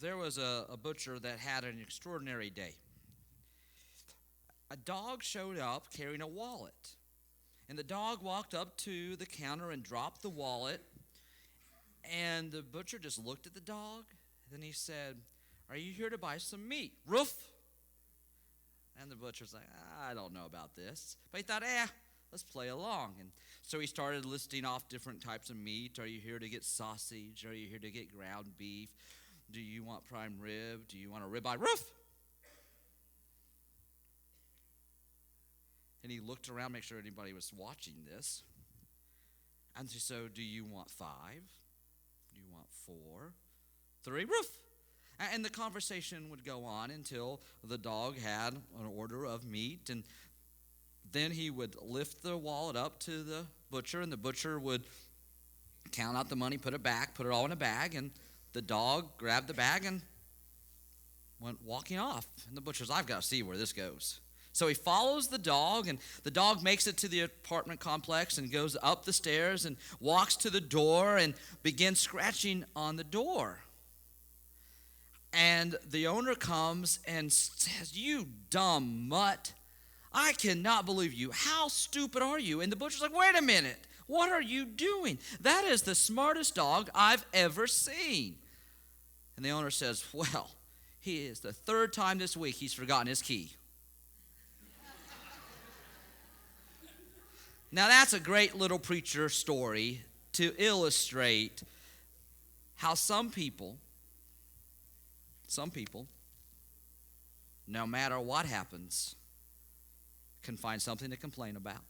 there was a butcher that had an extraordinary day. A dog showed up carrying a wallet. And the dog walked up to the counter and dropped the wallet. And the butcher just looked at the dog. Then he said, "Are you here to buy some meat?" Roof. And the butcher's like, "I don't know about this." But he thought, let's play along. And so he started listing off different types of meat. Are you here to get sausage? Are you here to get ground beef? Do you want prime rib? Do you want a ribeye? Roof. And he looked around, make sure anybody was watching this. And so, do you want 5? Do you want 4? 3? Roof. And the conversation would go on until the dog had an order of meat. And then he would lift the wallet up to the butcher, and the butcher would count out the money, put it back, put it all in a bag, and the dog grabbed the bag and went walking off. And the butcher's, "I've got to see where this goes." So he follows the dog, and the dog makes it to the apartment complex and goes up the stairs and walks to the door and begins scratching on the door. And the owner comes and says, "You dumb mutt, I cannot believe you. How stupid are you?" And the butcher's like, "Wait a minute. What are you doing? That is the smartest dog I've ever seen." And the owner says, "Well, he is the 3rd time this week he's forgotten his key." Now that's a great little preacher story to illustrate how some people, no matter what happens, can find something to complain about.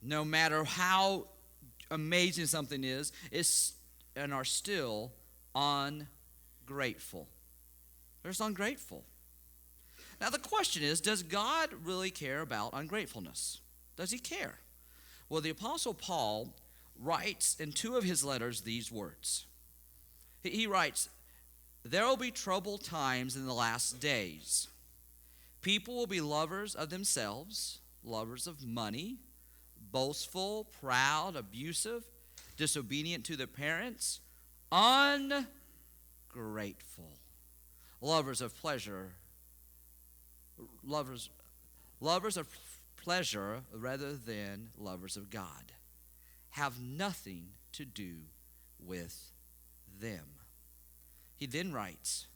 No matter how amazing something is and are still ungrateful. They're just ungrateful. Now the question is, does God really care about ungratefulness? Does he care? Well, the Apostle Paul writes in 2 of his letters these words. He writes, "There will be troubled times in the last days. People will be lovers of themselves, lovers of money, boastful, proud, abusive, disobedient to their parents, ungrateful, lovers of pleasure rather than lovers of God, have nothing to do with them." He then writes,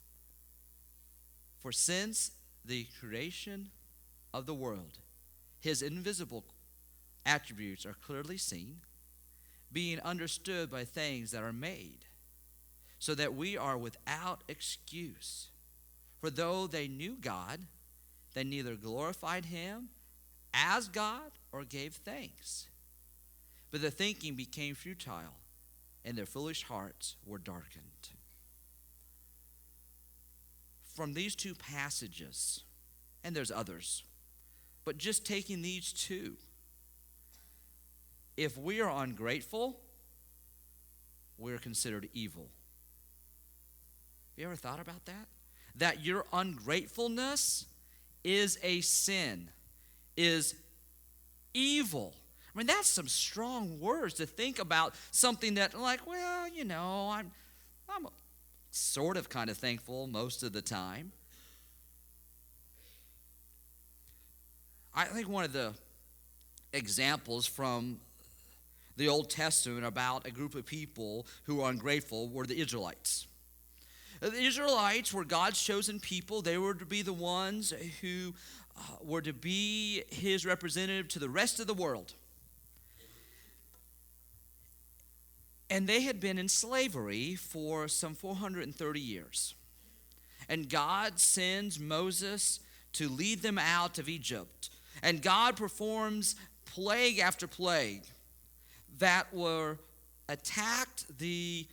"For since the creation of the world, his invisible attributes are clearly seen, being understood by things that are made, so that we are without excuse. For though they knew God, they neither glorified him as God or gave thanks. But their thinking became futile, and their foolish hearts were darkened." From these 2 passages, and there's others, but just taking these 2, if we are ungrateful, we're considered evil. Have you ever thought about that? That your ungratefulness is a sin, is evil. I mean, that's some strong words to think about something that, like, well, I'm sort of kind of thankful most of the time. I think one of the examples from the Old Testament about a group of people who are ungrateful were the Israelites. The Israelites were God's chosen people. They were to be the ones who were to be his representative to the rest of the world. And they had been in slavery for some 430 years. And God sends Moses to lead them out of Egypt. And God performs plague after plague that were attacked the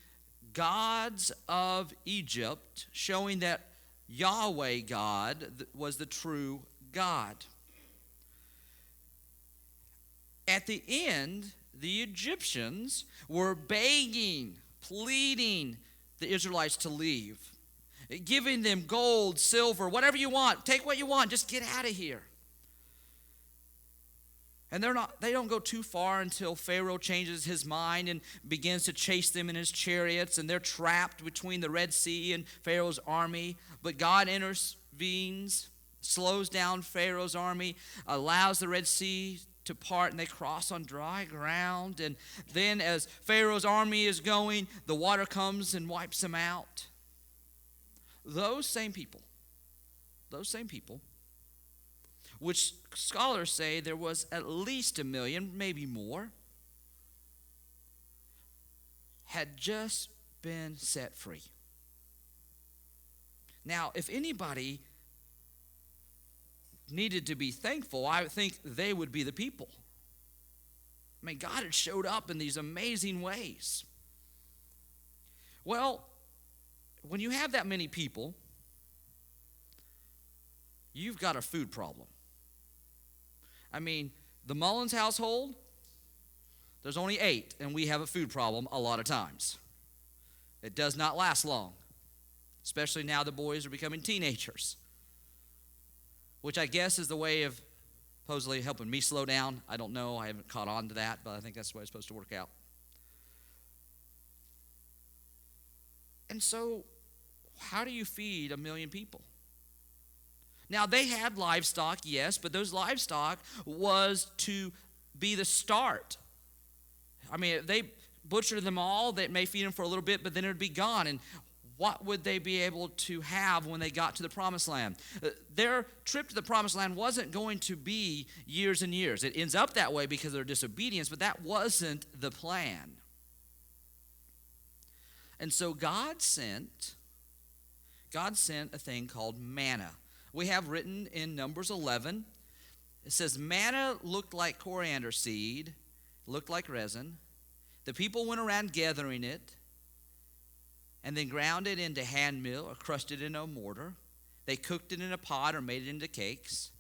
gods of Egypt, showing that Yahweh God was the true God. At the end, the Egyptians were begging, pleading the Israelites to leave, giving them gold, silver, whatever you want. Take what you want. Just get out of here. And they don't go too far until Pharaoh changes his mind and begins to chase them in his chariots, and they're trapped between the Red Sea and Pharaoh's army. But God intervenes, slows down Pharaoh's army, allows the Red Sea to part, and they cross on dry ground. And then as Pharaoh's army is going, the water comes and wipes them out. Those same people, which scholars say there was at least 1 million, maybe more, had just been set free. Now, if anybody needed to be thankful, I think they would be the people. I mean, God had showed up in these amazing ways. Well, when you have that many people, you've got a food problem. I mean, the Mullins household, there's only 8, and we have a food problem a lot of times. It does not last long, especially now the boys are becoming teenagers, which I guess is the way of supposedly helping me slow down. I don't know. I haven't caught on to that, but I think that's the way it's supposed to work out. And so, how do you feed 1 million people? Now, they had livestock, yes, but those livestock was to be the start. I mean, if they butchered them all, they may feed them for a little bit, but then it would be gone. And what would they be able to have when they got to the Promised Land? Their trip to the Promised Land wasn't going to be years and years. It ends up that way because of their disobedience, but that wasn't the plan. And so God sent a thing called manna. We have written in Numbers 11, it says, manna looked like coriander seed, looked like resin. The people went around gathering it, and then ground it into hand mill or crushed it in a mortar. They cooked it in a pot or made it into cakes.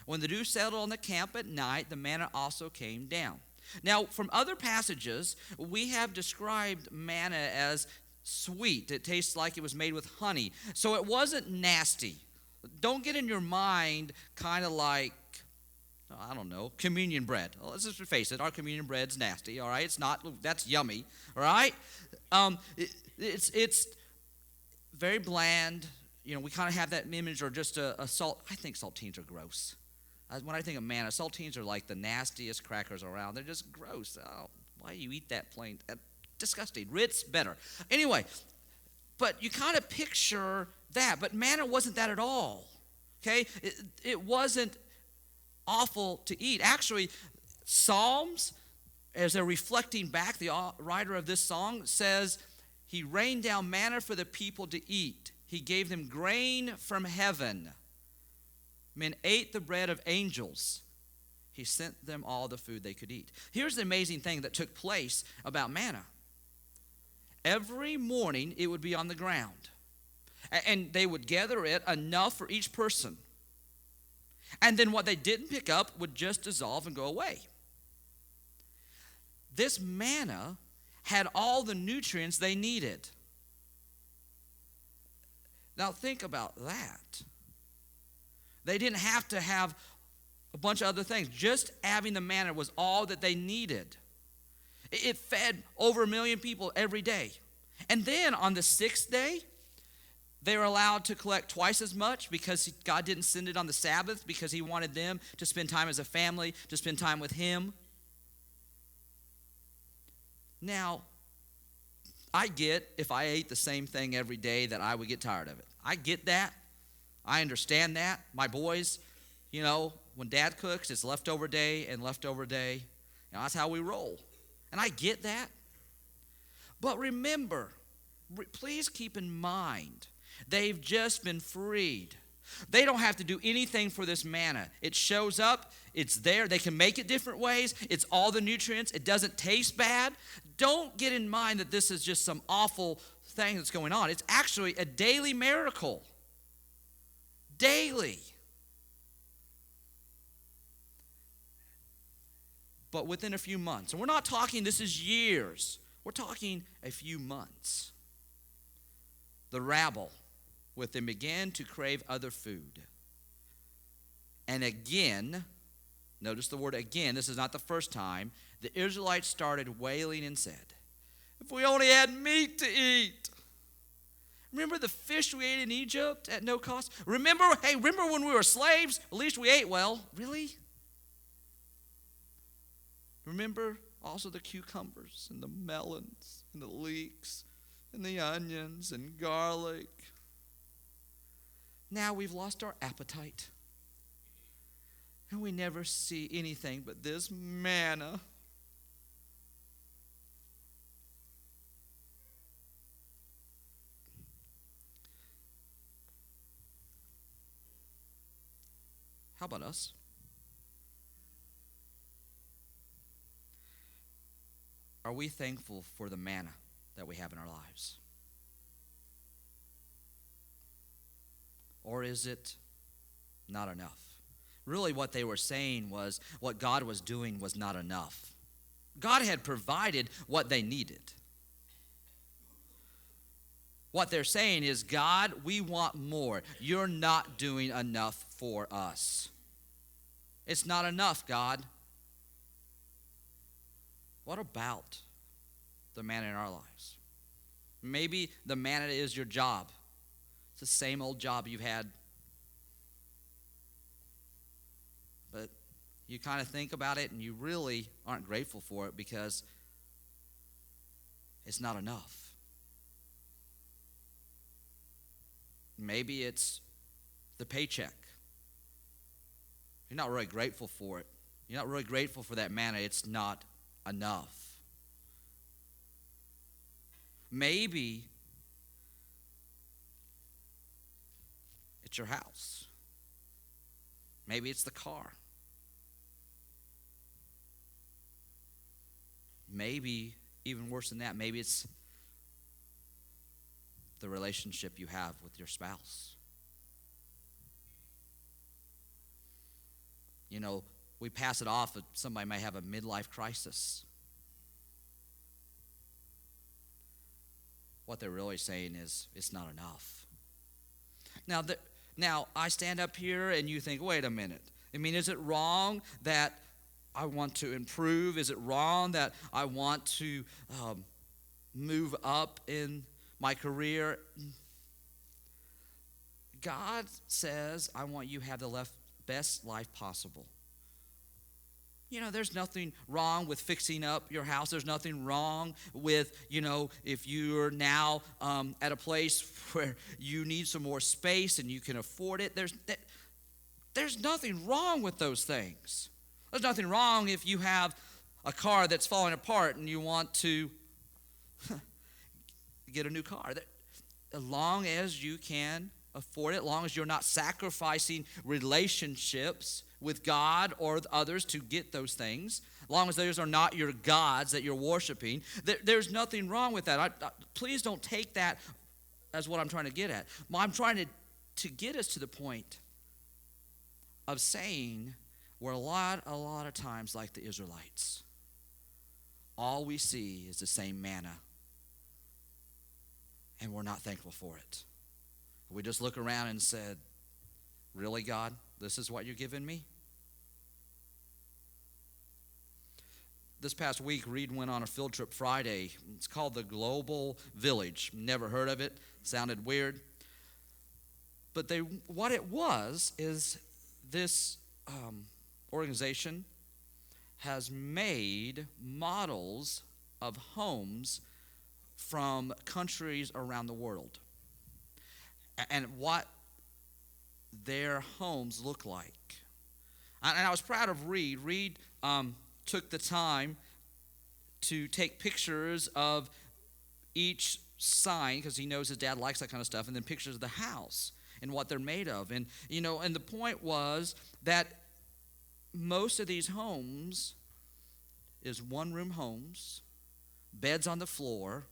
When the dew settled on the camp at night, the manna also came down. Now, from other passages, we have described manna as sweet. It tastes like it was made with honey. So it wasn't nasty. Don't get in your mind kind of like, I don't know, communion bread. Well, let's just face it, our communion bread's nasty, all right? It's not, that's yummy, all right? It's very bland. You know, we kind of have that image, or just a salt. I think saltines are gross. When I think of manna, saltines are like the nastiest crackers around. They're just gross. Oh, why do you eat that plain? Disgusting. Ritz, better. Anyway, but you kind of picture that. But manna wasn't that at all. Okay? It wasn't awful to eat. Actually, Psalms, as they're reflecting back, the writer of this song says, he rained down manna for the people to eat. He gave them grain from heaven. Men ate the bread of angels. He sent them all the food they could eat. Here's the amazing thing that took place about manna. Every morning it would be on the ground. And they would gather it enough for each person. And then what they didn't pick up would just dissolve and go away. This manna had all the nutrients they needed. Now think about that. They didn't have to have a bunch of other things. Just having the manna was all that they needed. It fed over 1 million people every day. And then on the 6th day, they were allowed to collect twice as much because God didn't send it on the Sabbath, because he wanted them to spend time as a family, to spend time with him. Now, I get if I ate the same thing every day that I would get tired of it. I get that. I understand that. My boys, you know, when Dad cooks, it's leftover day and leftover day. You know, that's how we roll. And I get that. But remember, please keep in mind, they've just been freed. They don't have to do anything for this manna. It shows up. It's there. They can make it different ways. It's all the nutrients. It doesn't taste bad. Don't get in mind that this is just some awful thing that's going on. It's actually a daily miracle. Daily. But within a few months. And we're not talking this is years. We're talking a few months. The rabble with them began to crave other food. And again, notice the word again, this is not the first time, the Israelites started wailing and said, if we only had meat to eat. Remember the fish we ate in Egypt at no cost? Remember when we were slaves? At least we ate well. Really? Remember also the cucumbers and the melons and the leeks and the onions and garlic. Now we've lost our appetite. And we never see anything but this manna. How about us? Are we thankful for the manna that we have in our lives? Or is it not enough? Really what they were saying was what God was doing was not enough. God had provided what they needed. What they're saying is, God, we want more. You're not doing enough for us. It's not enough, God. What about the manna in our lives? Maybe the manna is your job. It's the same old job you've had. But you kind of think about it and you really aren't grateful for it because it's not enough. Maybe it's the paycheck. You're not really grateful for it. You're not really grateful for that manna. It's not enough. Maybe it's your house. Maybe it's the car. Maybe, even worse than that, maybe it's the relationship you have with your spouse. You know, we pass it off that somebody may have a midlife crisis. What they're really saying is, it's not enough. Now, I stand up here and you think, wait a minute. I mean, is it wrong that I want to improve? Is it wrong that I want to move up in my career? God says, I want you to have the best life possible. You know, there's nothing wrong with fixing up your house. There's nothing wrong with, if you're now at a place where you need some more space and you can afford it. There's nothing wrong with those things. There's nothing wrong if you have a car that's falling apart and you want to get a new car. As long as you can afford it, as long as you're not sacrificing relationships with God or with others to get those things, as long as those are not your gods that you're worshiping, there's nothing wrong with that. Please don't take that as what I'm trying to get at. I'm trying to get us to the point of saying we're a lot of times like the Israelites. All we see is the same manna, and we're not thankful for it. We just look around and said, really, God, this is what you're giving me? This past week, Reed went on a field trip Friday. It's called the Global Village. Never heard of it. Sounded weird. But what it was is this organization has made models of homes from countries around the world and what their homes look like. And I was proud of Reed. Reed took the time to take pictures of each sign, because he knows his dad likes that kind of stuff, and then pictures of the house and what they're made of. And and the point was that most of these homes is one-room homes, beds on the floor.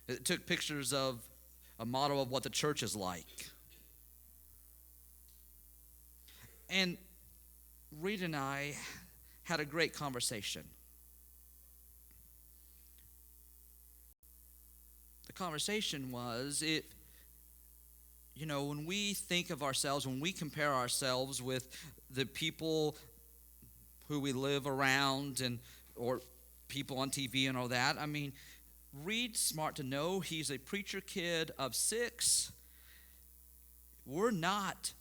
It took pictures of a model of what the church is like. And Reed and I had a great conversation. The conversation was, when we think of ourselves, when we compare ourselves with the people who we live around or people on TV and all that, Reed's smart to know he's a preacher kid of 6. We're not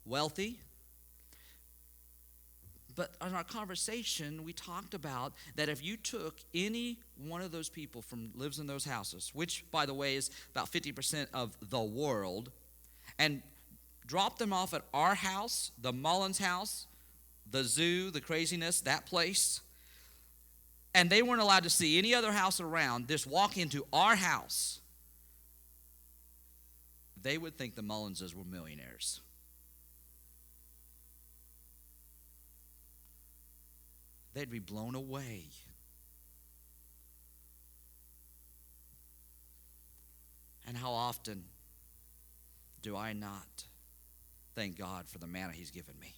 wealthy. But in our conversation, we talked about that if you took any one of those people from lives in those houses, which, by the way, is about 50% of the world, and dropped them off at our house, the Mullins house, the zoo, the craziness, that place, and they weren't allowed to see any other house around, just walk into our house, they would think the Mullinses were millionaires. They'd be blown away. And how often do I not thank God for the manna He's given me?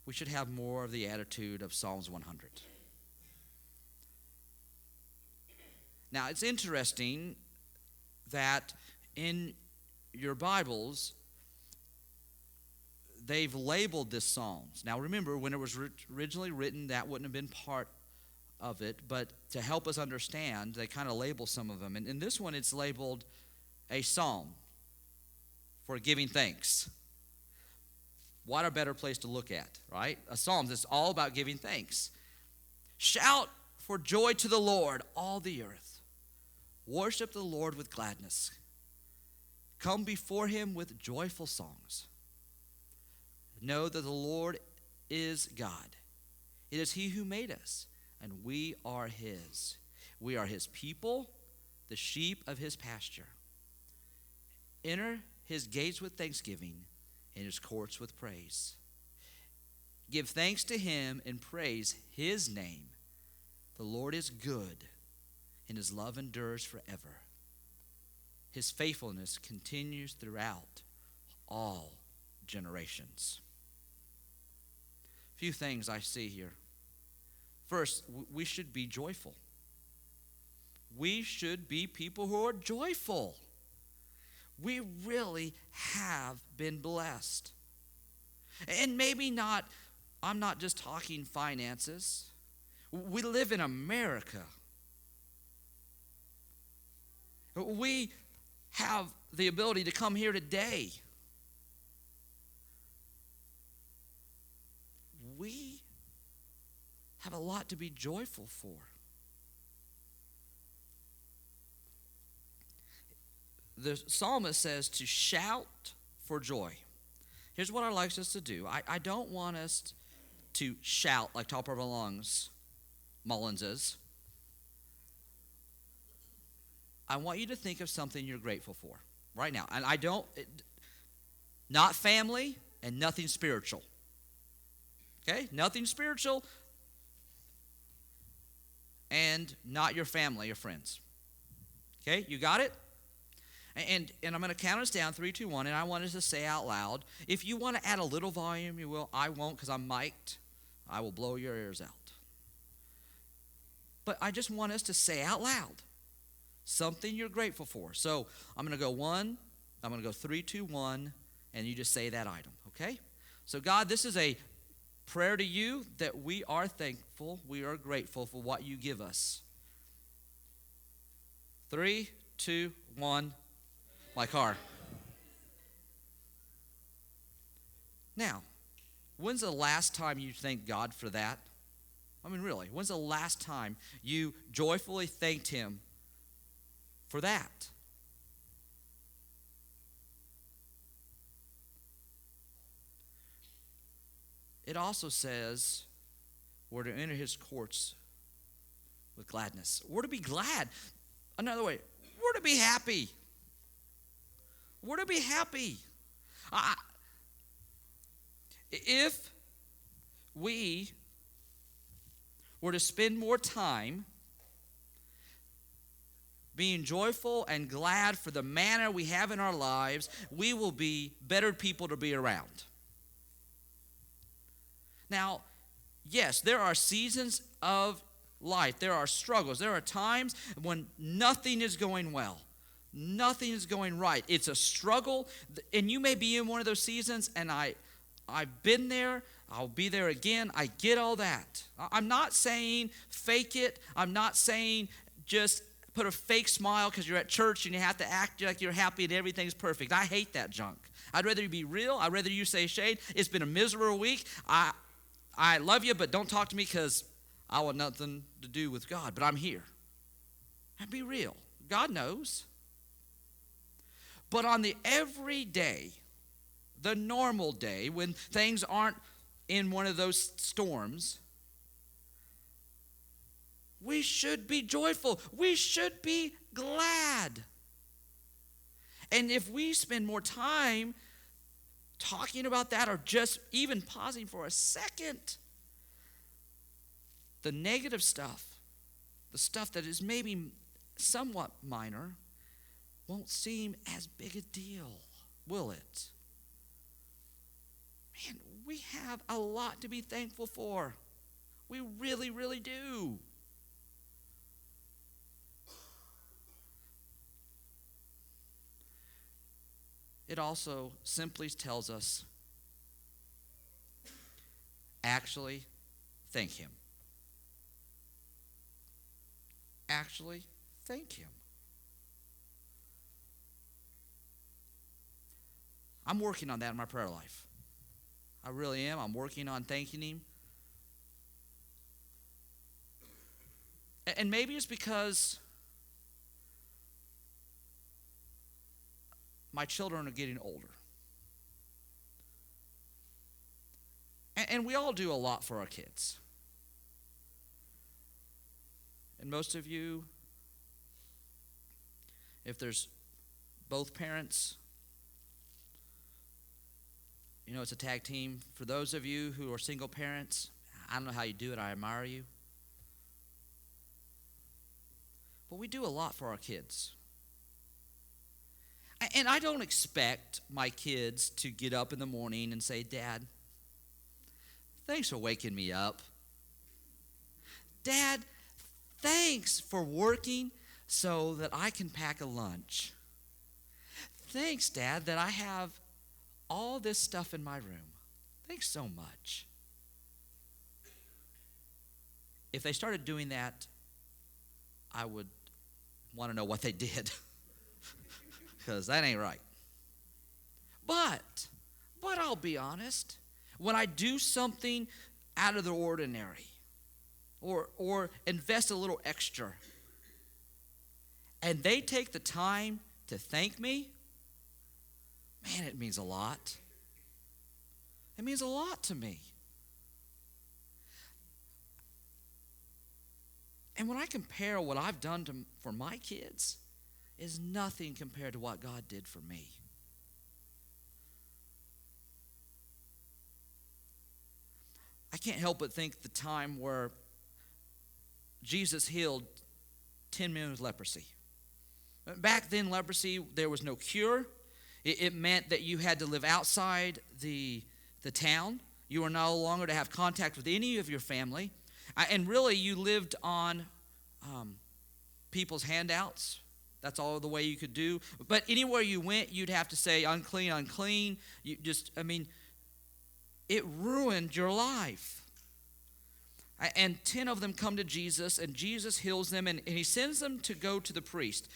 We should have more of the attitude of Psalms 100. Now, it's interesting that in your Bibles, they've labeled this Psalms. Now, remember, when it was originally written, that wouldn't have been part of it, but to help us understand, they kind of label some of them. And in this one, it's labeled a psalm for giving thanks. What a better place to look at, right? A psalm that's all about giving thanks. Shout for joy to the Lord, all the earth. Worship the Lord with gladness. Come before Him with joyful songs. Know that the Lord is God. It is He who made us, and we are His. We are His people, the sheep of His pasture. Enter His gates with thanksgiving, and His courts with praise. Give thanks to Him and praise His name. The Lord is good, and His love endures forever. His faithfulness continues throughout all generations. A few things I see here. First, we should be joyful. We should be people who are joyful. We really have been blessed. And maybe not, I'm not just talking finances. We live in America. We have the ability to come here today. We have a lot to be joyful for. The psalmist says to shout for joy. Here's what I'd like us to do. I don't want us to shout like top of our lungs, Mullins is. I want you to think of something you're grateful for right now. And not family and nothing spiritual. Okay? Nothing spiritual and not your family or friends. Okay? You got it? And I'm going to count us down, 3, 2, 1, and I want us to say out loud. If you want to add a little volume, you will. I won't because I'm mic'd. I will blow your ears out. But I just want us to say out loud something you're grateful for. So I'm going to go 1, I'm going to go 3, 2, 1, and you just say that item, okay? So God, this is a prayer to you that we are thankful, we are grateful for what you give us. 3, 2, 1. My car. Now, when's the last time you thanked God for that? I mean, really, when's the last time you joyfully thanked Him for that? It also says we're to enter His courts with gladness. We're to be glad. Another way, we're to be happy. We're to be happy. If we were to spend more time being joyful and glad for the manner we have in our lives, we will be better people to be around. Now, yes, there are seasons of life. There are struggles. There are times when nothing is going well. Nothing is going right. It's a struggle, and you may be in one of those seasons, and I've been there. I'll be there again. I get all that. I'm not saying fake it. I'm not saying just put a fake smile because you're at church and you have to act like you're happy and everything's perfect. I hate that junk. I'd rather you be real. I'd rather you say, Shade, it's been a miserable week. I love you, but don't talk to me because I want nothing to do with God. But I'm here. And be real. God knows. But on the everyday, the normal day, when things aren't in one of those storms, we should be joyful. We should be glad. And if we spend more time talking about that or just even pausing for a second, the negative stuff, the stuff that is maybe somewhat minor, won't seem as big a deal, will it? Man, we have a lot to be thankful for. We really, really do. It also simply tells us, actually, thank Him. Actually, thank Him. I'm working on that in my prayer life. I really am. I'm working on thanking Him. And maybe it's because my children are getting older. And we all do a lot for our kids. And most of you, if there's both parents, you know, it's a tag team. For those of you who are single parents, I don't know how you do it. I admire you. But we do a lot for our kids. And I don't expect my kids to get up in the morning and say, Dad, thanks for waking me up. Dad, thanks for working so that I can pack a lunch. Thanks, Dad, that I have all this stuff in my room. Thanks so much. If they started doing that, I would want to know what they did. Because that ain't right. But I'll be honest. When I do something out of the ordinary or invest a little extra and they take the time to thank me, man, it means a lot. It means a lot to me. And when I compare what I've done for my kids, is nothing compared to what God did for me. I can't help but think the time where Jesus healed 10 men with leprosy. Back then, leprosy, there was no cure. It meant that you had to live outside the town. You were no longer to have contact with any of your family. And really, you lived on people's handouts. That's all the way you could do. But anywhere you went, you'd have to say, unclean, unclean. It ruined your life. And 10 of them come to Jesus, and Jesus heals them, and He sends them to go to the priest.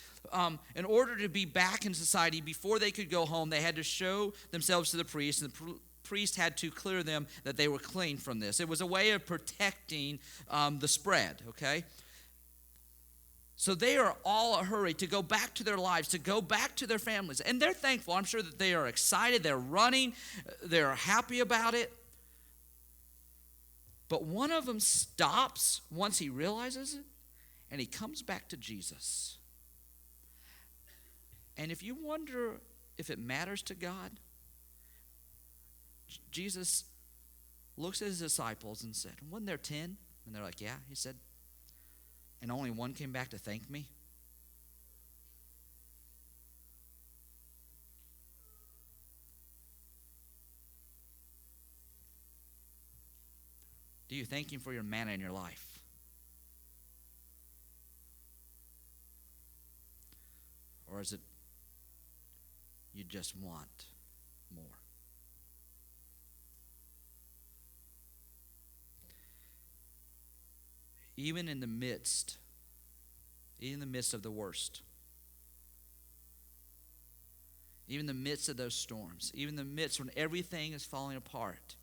In order to be back in society, before they could go home, they had to show themselves to the priest, and the priest had to clear them that they were clean from this. It was a way of protecting the spread, okay? So they are all in a hurry to go back to their lives, to go back to their families. And they're thankful. I'm sure that they are excited. They're running. They're happy about it. But one of them stops once he realizes it, and he comes back to Jesus. And if you wonder if it matters to God, Jesus looks at his disciples and said, wasn't there 10? And they're like, yeah. He said, and only one came back to thank me? Do you thank Him for your manna in your life? Or is it you just want more? Even in the midst of the worst, even in the midst of those storms, even in the midst when everything is falling apart,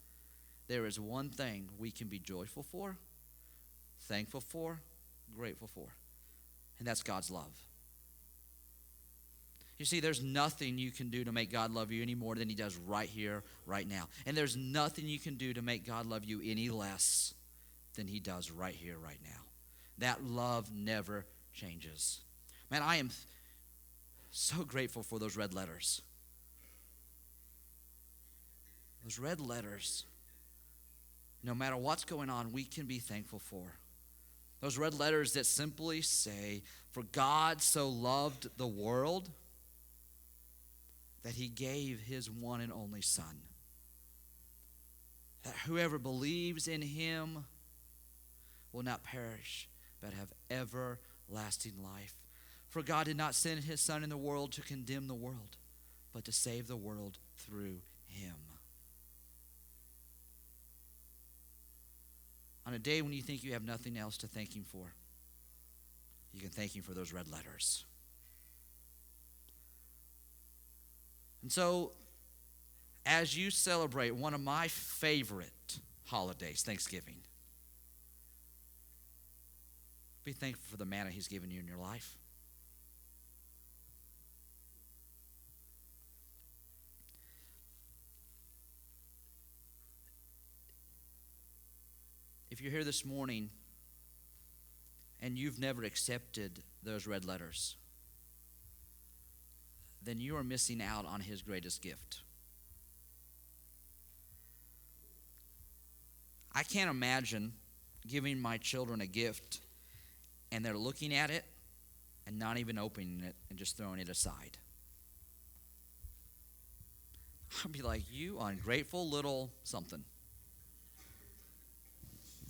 there is one thing we can be joyful for, thankful for, grateful for, and that's God's love. You see, there's nothing you can do to make God love you any more than he does right here, right now. And there's nothing you can do to make God love you any less than he does right here, right now. That love never changes. Man, I am so grateful for those red letters. Those red letters, no matter what's going on, we can be thankful for. Those red letters that simply say, for God so loved the world that he gave his one and only Son, that whoever believes in him will not perish, but have everlasting life. For God did not send his Son in the world to condemn the world, but to save the world through him. On a day when you think you have nothing else to thank him for, you can thank him for those red letters. And so, as you celebrate one of my favorite holidays, Thanksgiving, be thankful for the manna he's given you in your life. If you're here this morning and you've never accepted those red letters, then you are missing out on his greatest gift. I can't imagine giving my children a gift and they're looking at it and not even opening it and just throwing it aside. I'd be like, you ungrateful little something.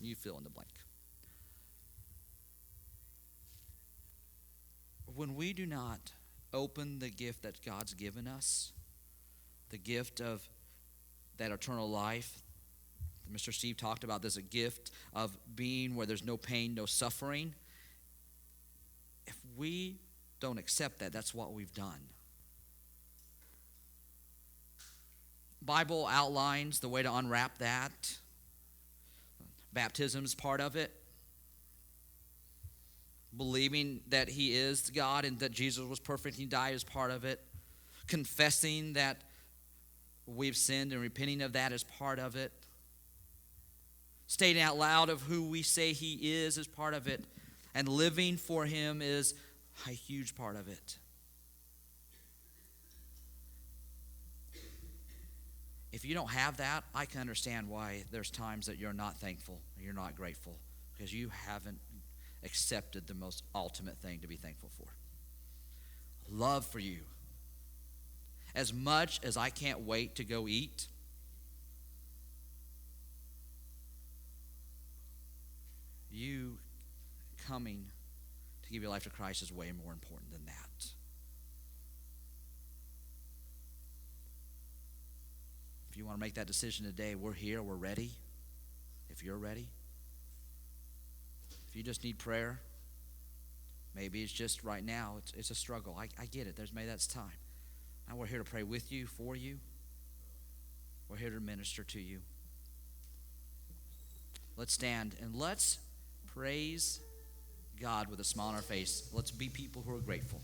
You fill in the blank. When we do not open the gift that God's given us, the gift of that eternal life, Mr. Steve talked about this, a gift of being where there's no pain, no suffering. If we don't accept that, that's what we've done. Bible outlines the way to unwrap that. Baptism is part of it. Believing that he is God and that Jesus was perfect, he died is part of it. Confessing that we've sinned and repenting of that is part of it. Stating out loud of who we say he is part of it. And living for him is a huge part of it. If you don't have that, I can understand why there's times that you're not thankful, you're not grateful, because you haven't accepted the most ultimate thing to be thankful for. Love for you. As much as I can't wait to go eat, you coming to give your life to Christ is way more important than that. If you want to make that decision today, we're here, we're ready. If you're ready. If you just need prayer, maybe it's just right now, it's a struggle. I get it. Maybe that's time. Now we're here to pray with you, for you. We're here to minister to you. Let's stand and let's praise God with a smile on our face. Let's be people who are grateful.